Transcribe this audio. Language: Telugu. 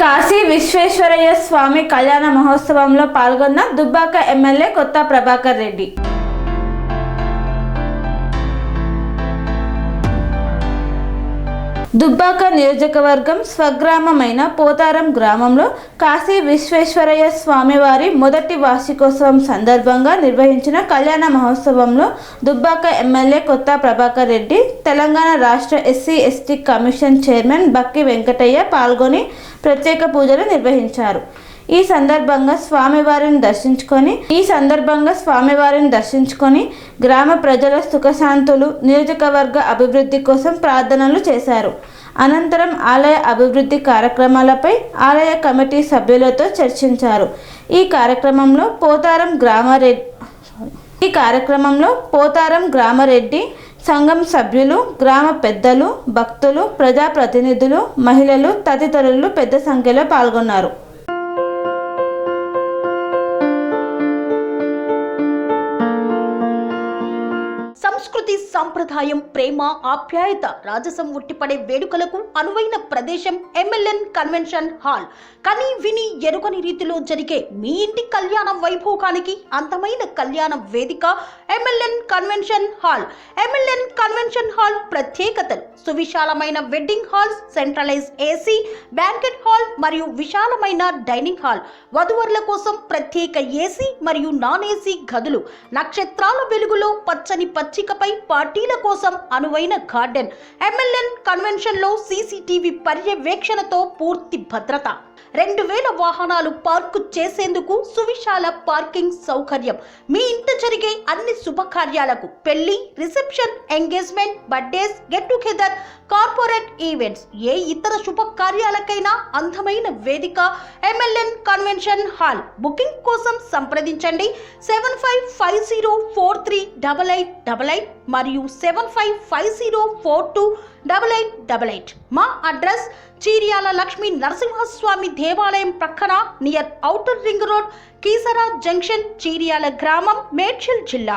కాశీ విశ్వేశ్వరయ్య స్వామి కళ్యాణ మహోత్సవంలో పాల్గొన్న దుబ్బాక ఎమ్మెల్యే కొత్త ప్రభాకర్ రెడ్డి. దుబ్బాక నియోజకవర్గం స్వగ్రామమైన పోతారం గ్రామంలో కాశీ విశ్వేశ్వరయ్య స్వామివారి మొదటి వార్షికోత్సవం సందర్భంగా నిర్వహించిన కళ్యాణ మహోత్సవంలో దుబ్బాక ఎమ్మెల్యే కొత్త ప్రభాకర్ రెడ్డి, తెలంగాణ రాష్ట్ర ఎస్సీ ఎస్టీ కమిషన్ చైర్మన్ బక్కి వెంకటయ్య పాల్గొని ప్రత్యేక పూజలు నిర్వహించారు. ఈ సందర్భంగా స్వామివారిని దర్శించుకొని గ్రామ ప్రజల సుఖశాంతులు, నియోజకవర్గ అభివృద్ధి కోసం ప్రార్థనలు చేశారు. అనంతరం ఆలయ అభివృద్ధి కార్యక్రమాలపై ఆలయ కమిటీ సభ్యులతో చర్చించారు. ఈ కార్యక్రమంలో పోతారం గ్రామరెడ్డి సంఘం సభ్యులు, గ్రామ పెద్దలు, భక్తులు, ప్రజాప్రతినిధులు, మహిళలు తదితరులు పెద్ద సంఖ్యలో పాల్గొన్నారు. సంస్కృతి, సంప్రదాయం, ప్రేమ, ఆప్యాయత, రాజసం ఉట్టిపడే వేడుకలకు అనువైన ప్రదేశం ఎంఎల్ఎన్ కన్వెన్షన్ హాల్. కని విని ఎరుగని రీతిలో జరిగే మీ ఇంటి కళ్యాణ వైభోగానికి అందమైన కళ్యాణ వేదిక MLN convention hall. MLN convention hall ప్రత్యేకతలు: సువిశాలమైన wedding halls, centralize AC banquet hall మరియు విశాలమైన డైనింగ్ హాల్, వధువరుల కోసం ప్రత్యేక ఏసీ మరియు నాన్ ఏసీ గదులు, నక్షత్రాల వెలుగులో పచ్చని పచ్చికపై పార్టీల కోసం అనువైన గార్డెన్. ఎంఎల్ఎన్ కన్వెన్షన్ లో సీసీటీవీ పర్యవేక్షణతో పూర్తి భద్రత, 2000 వాహనాలు పార్కు చేసేందుకు సువిశాల పార్కింగ్ సౌకర్యం. మీ ఇంట జరిగే అన్ని శుభకార్యాలకు, పెళ్లి, reception, engagement, birthdays, get together, corporate events, ఏ ఇతర శుభకార్యాలకైనా అందమైన వేదిక ఎంఎల్ఎన్ కన్వెన్షన్ హాల్. బుకింగ్ కోసం సంప్రదించండి 7550438888 మరియు 7550428888. మా అడ్రస్ చీర్యాల లక్ష్మీ నరసింహస్వామి దేవాలయం ప్రక్కన, near outer ring road, Keesara junction, Cheeryal గ్రామం, మేడ్చల్ జిల్లా.